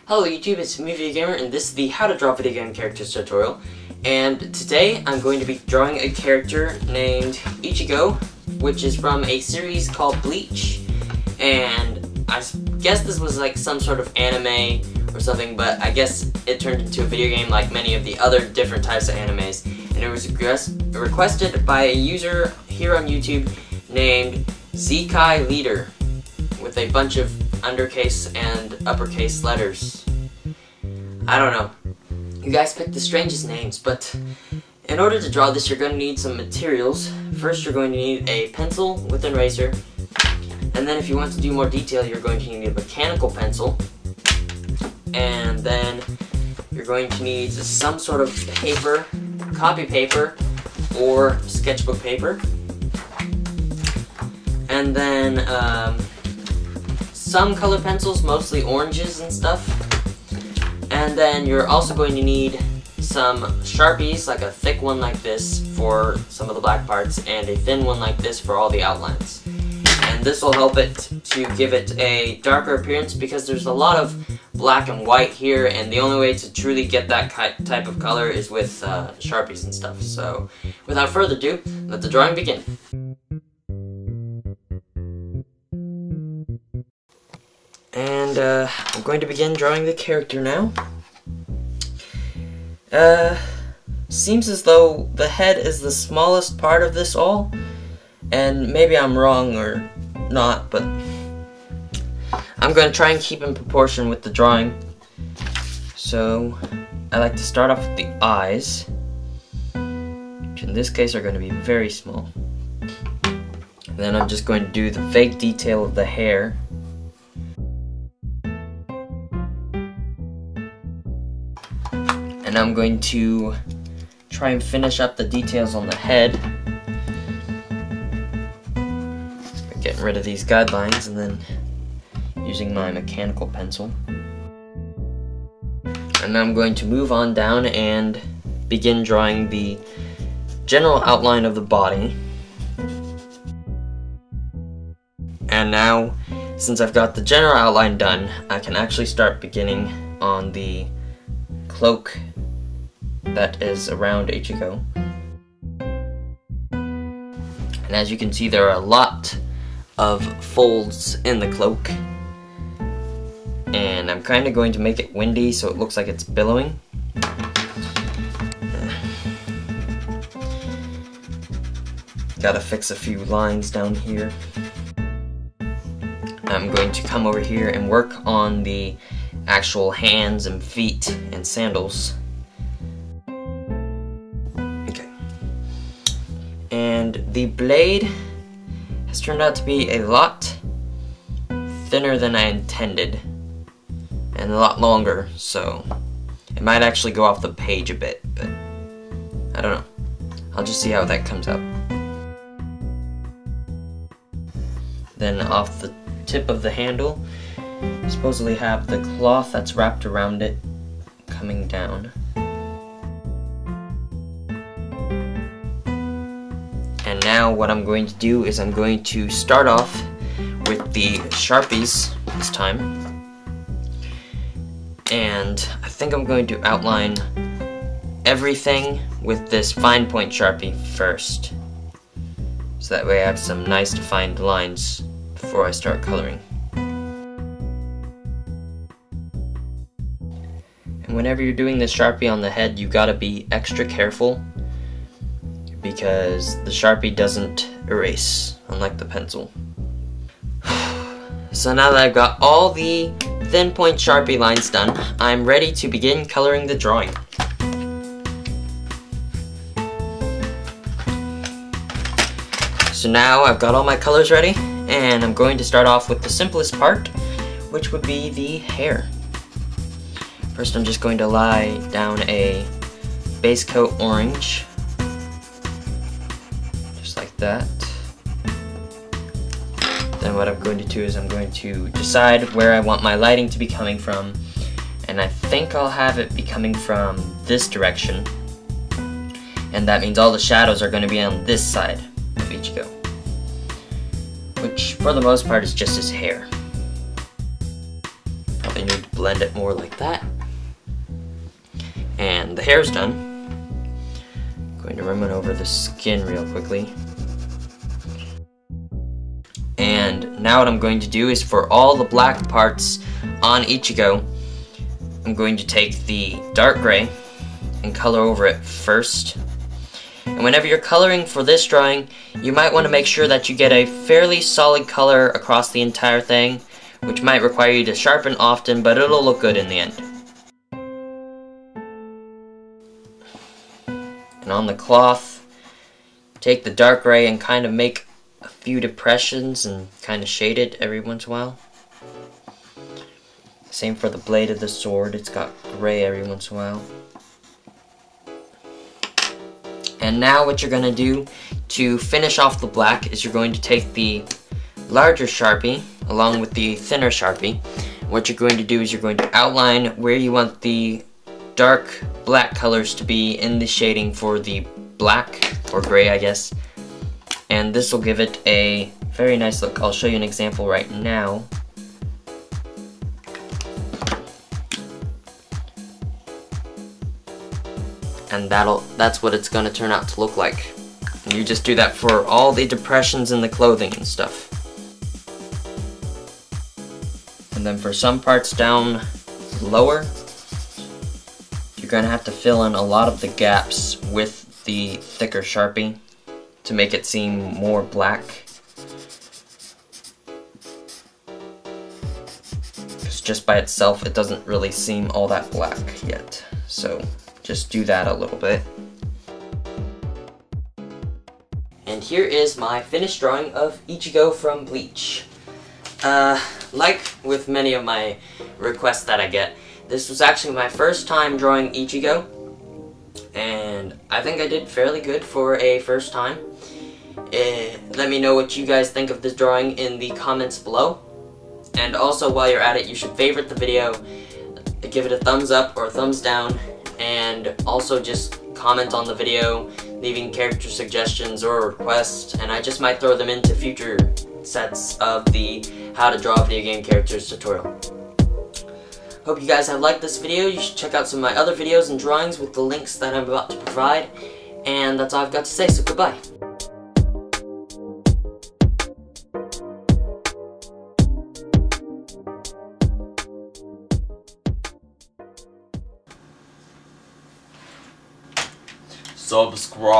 Hello YouTube, it's me Vdeogamer, and this is the How to Draw Video Game Characters tutorial. And today I'm going to be drawing a character named Ichigo, which is from a series called Bleach. And I guess this was like some sort of anime or something, but I guess it turned into a video game like many of the other different types of animes. And it was requested by a user here on YouTube named Zekai Leader, with a bunch of undercase and uppercase letters. I don't know. You guys picked the strangest names, but in order to draw this, you're going to need some materials. First, you're going to need a pencil with an eraser, and then if you want to do more detail, you're going to need a mechanical pencil, and then you're going to need some sort of paper, copy paper, or sketchbook paper, and then some color pencils, mostly oranges and stuff. And then you're also going to need some Sharpies, like a thick one like this for some of the black parts, and a thin one like this for all the outlines. And this will help it to give it a darker appearance, because there's a lot of black and white here, and the only way to truly get that type of color is with Sharpies and stuff. So without further ado, let the drawing begin. And I'm going to begin drawing the character now. Seems as though the head is the smallest part of this all, and maybe I'm wrong or not, but I'm going to try and keep in proportion with the drawing. So I like to start off with the eyes, which in this case are going to be very small. And then I'm just going to do the vague detail of the hair. And I'm going to try and finish up the details on the head. Getting rid of these guidelines and then using my mechanical pencil. And I'm going to move on down and begin drawing the general outline of the body. And now, since I've got the general outline done, I can actually start beginning on the cloak that is around Ichigo. And as you can see, there are a lot of folds in the cloak, and I'm kind of going to make it windy so it looks like it's billowing. Gotta fix a few lines down here. I'm going to come over here and work on the actual hands and feet and sandals. Okay. And the blade has turned out to be a lot thinner than I intended, and a lot longer, so it might actually go off the page a bit, but I don't know. I'll just see how that comes out. Then off the tip of the handle, supposedly have the cloth that's wrapped around it coming down. And now what I'm going to do is I'm going to start off with the Sharpies this time. And I think I'm going to outline everything with this fine point Sharpie first, so that way I have some nice defined lines before I start coloring. And whenever you're doing this Sharpie on the head, you gotta be extra careful, because the Sharpie doesn't erase, unlike the pencil. So now that I've got all the thin point Sharpie lines done, I'm ready to begin coloring the drawing. So now I've got all my colors ready, and I'm going to start off with the simplest part, which would be the hair. First, I'm just going to lie down a base coat orange, just like that. Then what I'm going to do is I'm going to decide where I want my lighting to be coming from, and I think I'll have it be coming from this direction, and that means all the shadows are going to be on this side of Ichigo, which for the most part is just his hair. I need to blend it more like that. And the hair's done. I'm going to run over the skin real quickly. And now what I'm going to do is for all the black parts on Ichigo, I'm going to take the dark gray and color over it first. And whenever you're coloring for this drawing, you might want to make sure that you get a fairly solid color across the entire thing, which might require you to sharpen often, but it'll look good in the end. And on the cloth, take the dark gray and kind of make a few depressions and kind of shade it every once in a while. Same for the blade of the sword, it's got gray every once in a while. And now what you're going to do to finish off the black is you're going to take the larger Sharpie along with the thinner Sharpie. What you're going to do is you're going to outline where you want the dark black colors to be in the shading for the black, or gray I guess. And this will give it a very nice look. I'll show you an example right now. And that's what it's gonna turn out to look like. And you just do that for all the depressions in the clothing and stuff. And then for some parts down lower, you're gonna have to fill in a lot of the gaps with the thicker Sharpie to make it seem more black. Because just by itself, it doesn't really seem all that black yet. So just do that a little bit. And here is my finished drawing of Ichigo from Bleach. Like with many of my requests that I get, this was actually my first time drawing Ichigo, and I think I did fairly good for a first time. Let me know what you guys think of this drawing in the comments below. And also, while you're at it, you should favorite the video, give it a thumbs up or a thumbs down, and also just comment on the video, leaving character suggestions or requests, and I just might throw them into future sets of the How to Draw Video Game Characters tutorial. Hope you guys have liked this video. You should check out some of my other videos and drawings with the links that I'm about to provide, and that's all I've got to say, so goodbye. Subscribe.